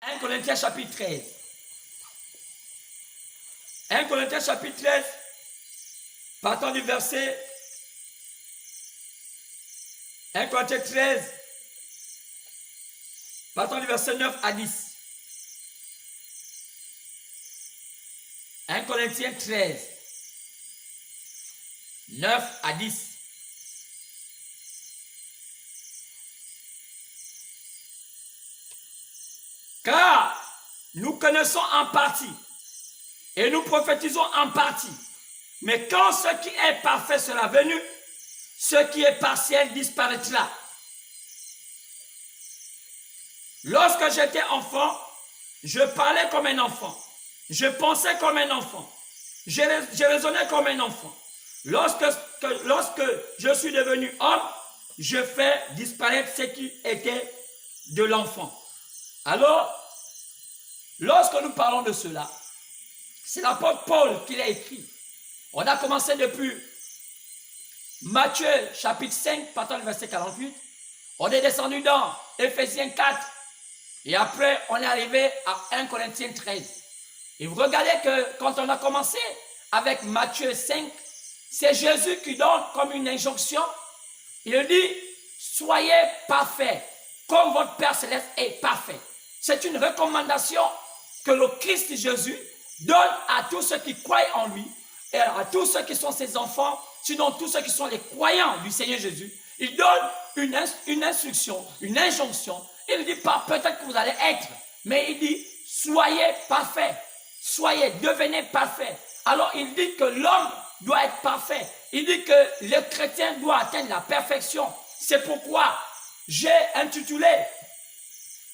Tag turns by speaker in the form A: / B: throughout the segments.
A: 1 Corinthiens chapitre 13. 1 Corinthiens chapitre 13, partons du verset 1 Corinthiens 13, partons du verset 9 à 10. 1 Corinthiens 13, 9 à 10. Car nous connaissons en partie et nous prophétisons en partie. Mais quand ce qui est parfait sera venu, ce qui est partiel disparaîtra. Lorsque j'étais enfant, je parlais comme un enfant. Je pensais comme un enfant. Je raisonnais comme un enfant. Lorsque je suis devenu homme, je fais disparaître ce qui était de l'enfant. Alors, lorsque nous parlons de cela, c'est l'apôtre Paul qui l'a écrit. On a commencé depuis Matthieu chapitre 5, partant du verset 48. On est descendu dans Éphésiens 4. Et après, on est arrivé à 1 Corinthiens 13. Et vous regardez que quand on a commencé avec Matthieu 5, c'est Jésus qui donne comme une injonction. Il dit, soyez parfaits, comme votre Père Céleste est parfait. C'est une recommandation que le Christ Jésus donne à tous ceux qui croient en lui et à tous ceux qui sont ses enfants, sinon tous ceux qui sont les croyants du Seigneur Jésus. Il donne une instruction, une injonction. Il ne dit pas peut-être que vous allez être, mais il dit soyez parfaits, devenez parfaits. Alors il dit que l'homme doit être parfait. Il dit que le chrétien doit atteindre la perfection. C'est pourquoi j'ai intitulé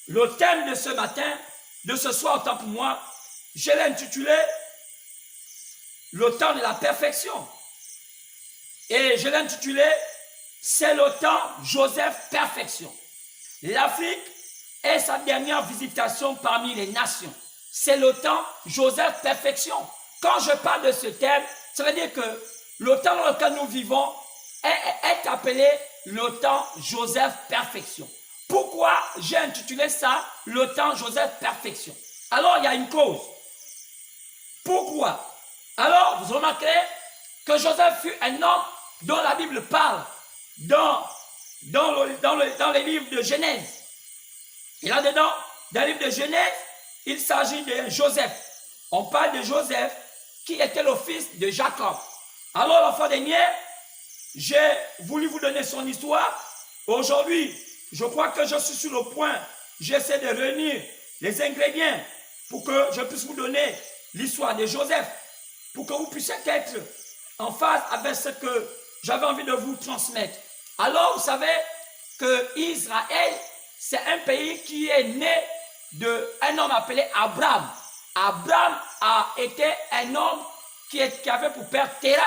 A: le thème de ce matin, de ce soir, autant pour moi, je l'ai intitulé le temps de la perfection. Et je l'ai intitulé c'est le temps Joseph perfection. L'Afrique est sa dernière visitation parmi les nations. C'est le temps Joseph perfection. Quand je parle de ce thème, ça veut dire que le temps dans lequel nous vivons est appelé le temps Joseph perfection. Pourquoi j'ai intitulé ça le temps Joseph perfection? Alors il y a une cause. Pourquoi? Alors vous remarquez que Joseph fut un homme dont la Bible parle dans les livres de Genèse. Et là-dedans, dans le livre de Genèse, il s'agit de Joseph. On parle de Joseph qui était le fils de Jacob. Alors, l'enfant dernier, j'ai voulu vous donner son histoire. Aujourd'hui, je crois que je suis sur le point. J'essaie de réunir les ingrédients pour que je puisse vous donner l'histoire de Joseph, pour que vous puissiez être en phase avec ce que j'avais envie de vous transmettre. Alors, vous savez que Israël, c'est un pays qui est né d'un homme appelé Abraham. Abraham a été un homme qui avait pour père Terah.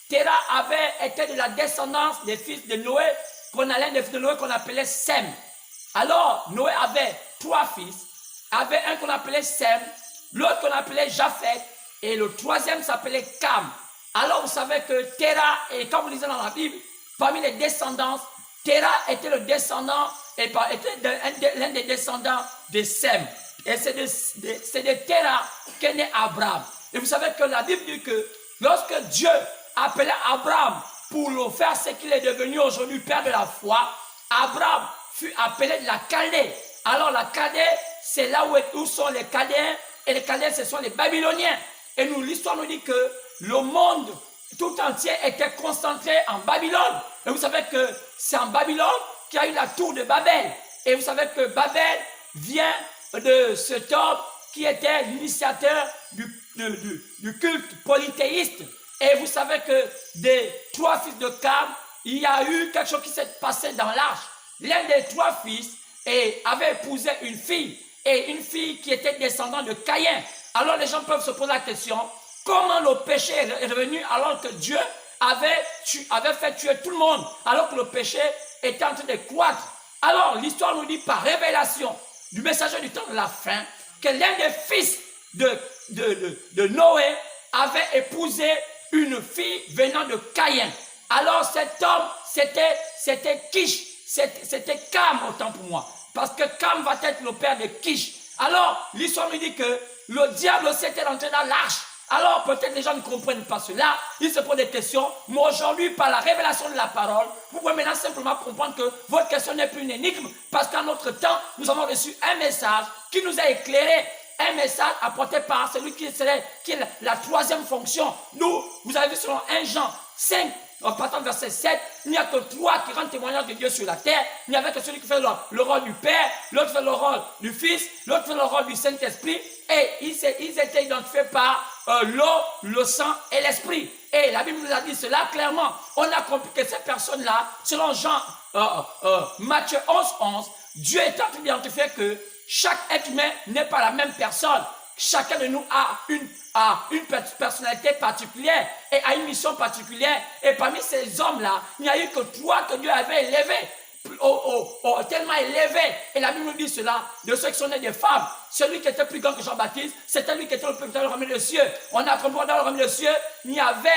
A: Terah avait été de la descendance des fils de Noé, qu'on appelait Sem. Alors, Noé avait 3 fils. Avait un qu'on appelait Sem, l'autre qu'on appelait Japheth, et le troisième s'appelait Cam. Alors, vous savez que Terah, et comme vous lisez dans la Bible, parmi les descendants, Terah était le descendant, était l'un des descendants de Sem. Et c'est de Terah qu'est né Abraham. Et vous savez que la Bible dit que lorsque Dieu appelait Abraham pour le faire ce qu'il est devenu aujourd'hui, père de la foi, Abraham fut appelé de la Chaldée. Alors la Chaldée, c'est là où sont les Chaldéens, et les Chaldéens, ce sont les Babyloniens. Et l'histoire nous dit que le monde tout entier était concentré en Babylone. Et vous savez que c'est en Babylone qu'il y a eu la tour de Babel. Et vous savez que Babel vient de cet homme qui était l'initiateur du culte polythéiste. Et vous savez que des 3 fils de Cam, il y a eu quelque chose qui s'est passé dans l'arche. L'un des 3 fils avait épousé une fille, et une fille qui était descendante de Caïn. Alors les gens peuvent se poser la question, comment le péché est revenu alors que Dieu avait fait tuer tout le monde, alors que le péché était en train de croître? Alors l'histoire nous dit par révélation du messager du temps de la fin que l'un des fils de Noé avait épousé une fille venant de Caïn. Alors cet homme, c'était Kish, c'était Cam autant pour moi, parce que Cam va être le père de Kish. Alors, l'histoire nous dit que le diable aussi était rentré dans l'arche. Alors, peut-être les gens ne comprennent pas cela, ils se posent des questions, mais aujourd'hui, par la révélation de la parole, vous pouvez maintenant simplement comprendre que votre question n'est plus une énigme, parce qu'en notre temps, nous avons reçu un message qui nous a éclairé, un message apporté par celui qui est la troisième fonction. Nous, vous avez vu selon 1 Jean 5, en partant de verset 7, il n'y a que 3 qui rendent témoignage de Dieu sur la terre. Il n'y avait que celui qui fait le rôle du Père, l'autre fait le rôle du Fils, l'autre fait le rôle du Saint-Esprit. Et ils étaient identifiés par l'eau, le sang et l'esprit. Et la Bible nous a dit cela clairement. On a compris que ces personnes-là, selon Matthieu 11, Dieu est en train d'identifier que chaque être humain n'est pas la même personne. Chacun de nous a une personnalité particulière et a une mission particulière. Et parmi ces hommes-là, il n'y a eu que 3 que Dieu avait élevés. Tellement élevés. Et la Bible nous dit cela, de ceux qui sont nés des femmes. Celui qui était plus grand que Jean-Baptiste, c'était lui qui était le plus grand dans le royaume des cieux. On a compris dans le royaume des cieux, il n'y avait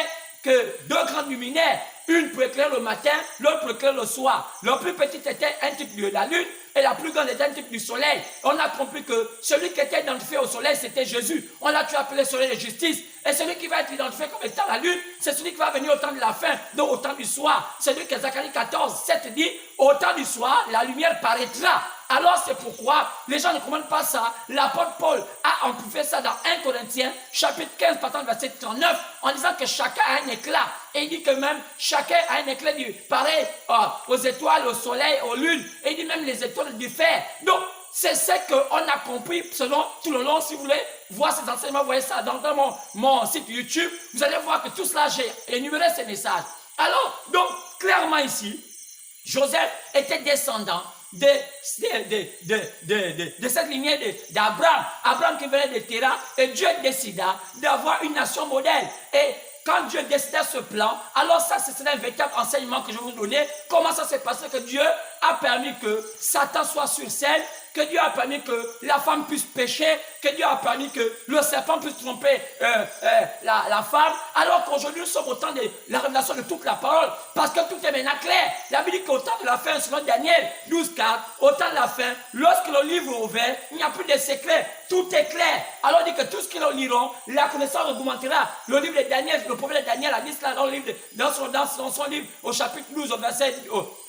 A: que 2 grandes luminaires. Une pour éclairer le matin, l'autre pour éclairer le soir. Le plus petit était un type de la lune et la plus grande était un type du soleil. On a compris que celui qui était identifié au soleil, c'était Jésus. On l'a appelé le soleil de justice. Et celui qui va être identifié comme étant la lune, c'est celui qui va venir au temps de la fin, donc au temps du soir. Celui que Zacharie 14, 7 dit, au temps du soir, la lumière paraîtra. Alors c'est pourquoi les gens ne comprennent pas ça. L'apôtre Paul a amplifié ça dans 1 Corinthiens, chapitre 15, partant du verset 39, en disant que chacun a un éclat. Et il dit que même chacun a un éclat pareil aux étoiles, au soleil, aux lunes. Et il dit même les étoiles diffèrent. Donc, c'est ce qu'on a compris selon tout le long. Si vous voulez voir ces enseignements, vous voyez ça dans mon site YouTube. Vous allez voir que tout cela, j'ai énuméré ces messages. Alors, donc, clairement ici, Joseph était descendant de cette lignée d'Abraham. Abraham qui venait de Terah, et Dieu décida d'avoir une nation modèle. Et quand Dieu décidait ce plan, alors ça, c'est un véritable enseignement que je vais vous donner. Comment ça s'est passé que Dieu a permis que Satan soit sur scène, que Dieu a permis que la femme puisse pécher, que Dieu a permis que le serpent puisse tromper la femme, alors qu'aujourd'hui nous sommes au temps de la révélation de toute la parole, parce que tout est maintenant clair. La Bible dit qu'au temps de la fin, selon Daniel 12:4, au temps de la fin, lorsque le livre est ouvert, il n'y a plus de secret, tout est clair. Alors il dit que tout ce qu'ils liront, la connaissance augmentera. Le livre de Daniel, le prophète de Daniel a dit cela dans son livre, au chapitre 12,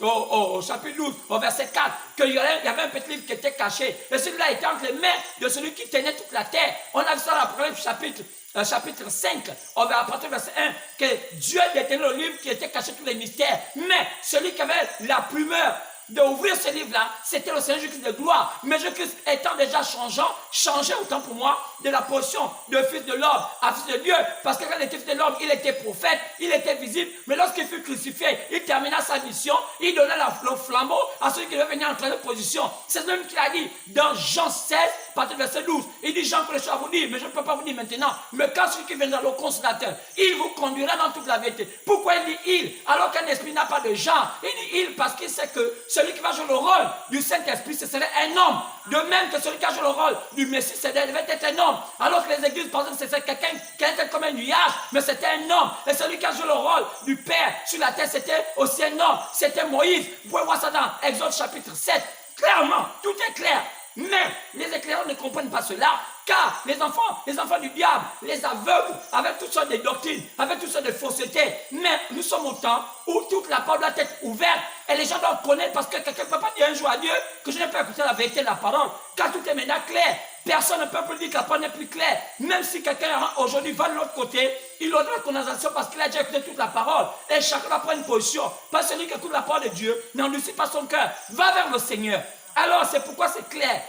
A: au chapitre 12, au verset 4, qu'il y avait un petit livre qui était caché. Et celui-là était entre les mains de celui qui tenait toute la terre. On a vu ça dans l'Apocalypse chapitre 5, on va à partir du verset 1, que Dieu détenait le livre qui était caché tous les mystères. Mais celui qui avait la primeur d'ouvrir ce livre-là, c'était le Seigneur Jésus-Christ de gloire. Mais Jésus-Christ étant déjà changeait autant pour moi de la position de fils de l'homme à fils de Dieu. Parce que quand il était fils de l'homme, il était prophète, il était visible. Mais lorsqu'il fut crucifié, il termina sa mission, il donna le flambeau à celui qui devait venir en troisième position. C'est ce même qu'il a dit dans Jean 16, partir du verset 12. Il dit, Jean, que je dois vous dire, mais je ne peux pas vous dire maintenant. Mais quand celui qui viendra, le consolateur, il vous conduira dans toute la vérité. Pourquoi il dit il, alors qu'un esprit n'a pas de genre? Il dit il parce qu'il sait que celui qui va jouer le rôle du Saint-Esprit, ce serait un homme. De même que celui qui a joué le rôle du Messie, ce devait être un homme. Alors que les églises pensaient que c'était quelqu'un qui était comme un nuage, mais c'était un homme. Et celui qui a joué le rôle du Père sur la terre, c'était aussi un homme. C'était Moïse. Vous pouvez voir ça dans Exode chapitre 7. Clairement, tout est clair. Mais les éclaireurs ne comprennent pas cela, car les enfants du diable, les aveugles, avec toutes sortes de doctrines, avec toutes sortes de faussetés. Mais nous sommes au temps où toute la parole doit être ouverte et les gens doivent connaître, parce que quelqu'un ne peut pas dire un jour à Dieu que je n'ai pas écouté la vérité de la parole, car tout est maintenant clair. Personne ne peut plus dire que la parole n'est plus claire. Même si quelqu'un aujourd'hui va de l'autre côté, il aura la condamnation parce qu'il a déjà écouté toute la parole. Et chacun va prendre une position. Parce que celui qui écoute la parole de Dieu n'endurcit pas son cœur. Va vers le Seigneur. Alors c'est pourquoi c'est clair.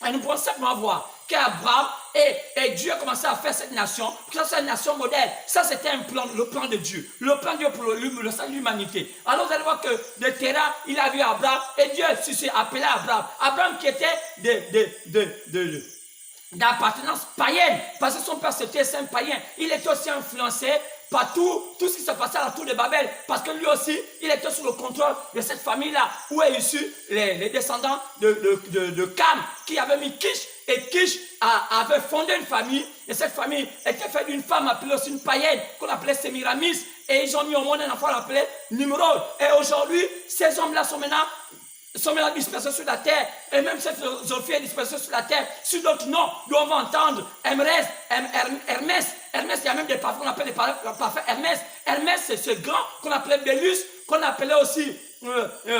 A: Et nous pouvons simplement voir qu'Abraham et Dieu a commencé à faire cette nation, pour que ça soit une nation modèle. Ça, c'était un plan, le plan de Dieu. Le plan de Dieu pour le salut de l'humanité. Alors, vous allez voir que de Terah, il a vu Abraham, et Dieu s'est appelé Abraham. Abraham qui était d'appartenance païenne, parce que son père c'était un païen. Il était aussi influencé par tout ce qui se passait à la tour de Babel, parce que lui aussi, il était sous le contrôle de cette famille-là, où est issu les descendants de Cam, qui avaient mis Kish, et Kish avait fondé une famille, et cette famille était faite d'une femme appelée aussi une païenne, qu'on appelait Sémiramis, et ils ont mis au monde un enfant appelé Nimrod. Et aujourd'hui, ces hommes-là sont maintenant sont maintenant dispersés sur la terre, et même cette philosophie est dispersée sur la terre, sur d'autres noms, d'où on va entendre Hermès, Hermès, il y a même des parfums qu'on appelle les parfums Hermès. Hermès, c'est ce grand qu'on appelait Bélus, qu'on appelait aussi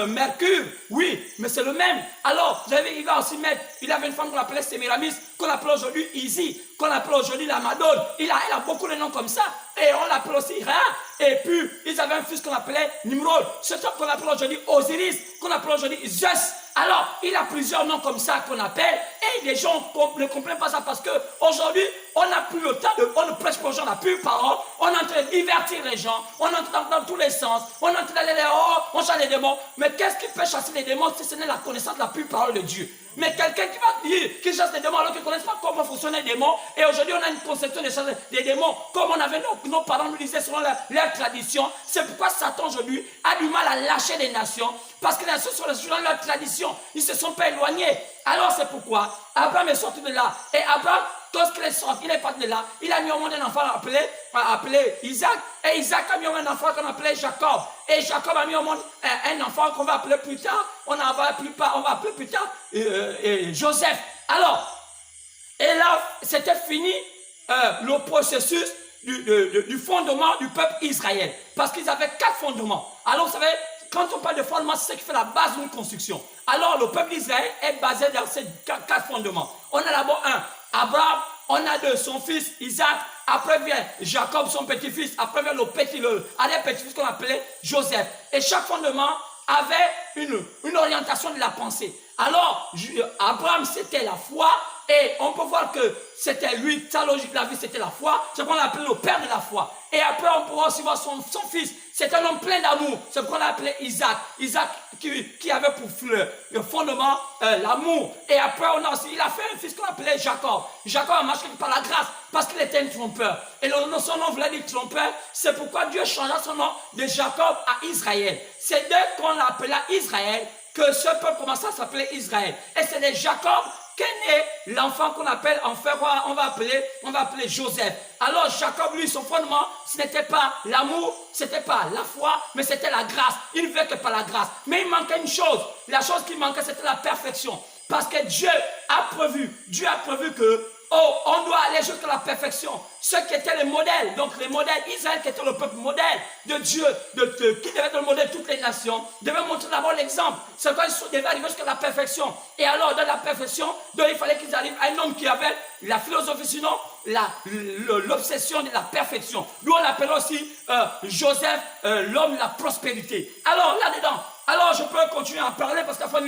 A: Mercure, oui, mais c'est le même. Alors, il va aussi mettre, il avait une femme qu'on appelait Sémiramis, qu'on appelle aujourd'hui Isis, qu'on appelle aujourd'hui la Madone. Elle a beaucoup de noms comme ça. Et on l'appelle aussi Ra. Et puis, ils avaient un fils qu'on appelait Nimrod. C'est qu'on appelle aujourd'hui Osiris, qu'on appelle aujourd'hui Zeus. Alors, il a plusieurs noms comme ça qu'on appelle. Et les gens ne comprennent pas ça parce qu'aujourd'hui, on n'a plus le temps, on ne prêche pas aux gens la pure parole. On est en train de divertir les gens. On entre dans tous les sens. On est en train d'aller on chasse les démons. Mais qu'est-ce qui peut chasser les démons si ce n'est la connaissance de la pure parole de Dieu? Mais quelqu'un qui va dire qu'il chasse les démons alors qu'il ne connaît pas comment fonctionnent les démons. Et aujourd'hui, on a une conception des démons comme on avait nos parents nous disaient selon leur tradition. C'est pourquoi Satan aujourd'hui a du mal à lâcher les nations. Parce que les nations sont selon leur tradition. Ils ne se sont pas éloignés. Alors c'est pourquoi Abraham est sorti de là. Et Abraham, lorsqu'il est sorti, il est parti de là. Il a mis au monde un enfant appelé Isaac. Et Isaac a mis au monde un enfant qu'on appelait Jacob. Et Jacob a mis au monde un enfant qu'on va appeler plus tard. On va appeler plus tard Joseph. Alors, et là, c'était fini le processus du fondement du peuple Israël. Parce qu'ils avaient 4 fondements. Alors, vous savez, quand on parle de fondement, c'est ce qui fait la base d'une construction. Alors, le peuple d'Israël est basé dans ces 4 fondements. On a d'abord Abraham, on a 2, son fils Isaac, après vient Jacob, son petit-fils, après vient le arrière-petit-fils qu'on appelait Joseph. Et chaque fondement avait une orientation de la pensée. Alors, Abraham, c'était la foi, et on peut voir que c'était lui, sa logique de la vie, c'était la foi. C'est qu'on appelait le père de la foi. Et après, on pourra aussi voir son fils. C'est un homme plein d'amour. C'est qu'on appelait Isaac. Isaac qui avait pour le fondement l'amour. Et après, il a fait un fils qu'on appelait Jacob. Jacob a marché par la grâce parce qu'il était un trompeur. Et son nom voulait dire trompeur. C'est pourquoi Dieu changea son nom de Jacob à Israël. C'est dès qu'on l'appela Israël que ce peuple commença à s'appeler Israël. Et c'est de Jacob qu'est né l'enfant qu'on appelle, on va appeler Joseph. Alors Jacob, lui, son fondement, ce n'était pas l'amour, ce n'était pas la foi, mais c'était la grâce. Il ne veut que par la grâce. Mais il manquait une chose. La chose qui manquait, c'était la perfection. Parce que Dieu a prévu que on doit aller jusqu'à la perfection. Ce qui était le modèle, donc les modèles, Israël qui était le peuple modèle de Dieu, qui devait être le modèle de toutes les nations, devait montrer d'abord l'exemple. C'est quand ils devaient arriver jusqu'à la perfection. Et alors, dans la perfection, donc, il fallait qu'ils arrivent à un homme qui avait la philosophie, sinon l'obsession de la perfection. Nous, on l'appelle aussi Joseph, l'homme de la prospérité. Alors, là-dedans, je peux continuer à parler parce qu'à fin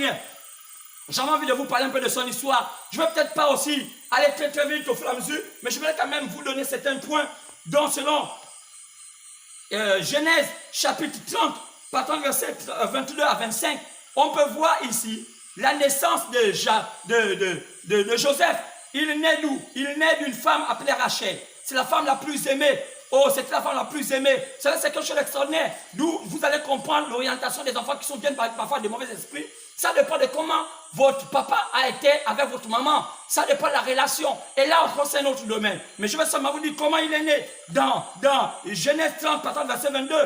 A: j'avais envie de vous parler un peu de son histoire. Je ne vais peut-être pas aussi aller très très vite au fur et à mesure, mais je vais quand même vous donner certains points dont selon Genèse chapitre 30, partant verset 22 à 25, on peut voir ici la naissance de Joseph. Il naît d'où? Il naît d'une femme appelée Rachel. C'est la femme la plus aimée. Oh, c'était la femme la plus aimée. C'est quelque chose d'extraordinaire. D'où vous allez comprendre l'orientation des enfants qui sont bien parfois de mauvais esprits. Ça dépend de comment votre papa a été avec votre maman. Ça dépend de la relation. Et là encore, c'est un autre domaine. Mais je vais seulement vous dire comment il est né. Dans Genèse 30, partant verset 22,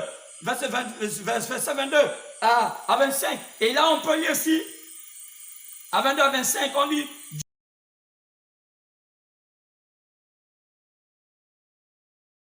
A: verset 22 à 25. Et là, on peut lire ici, à 22 à 25, on dit...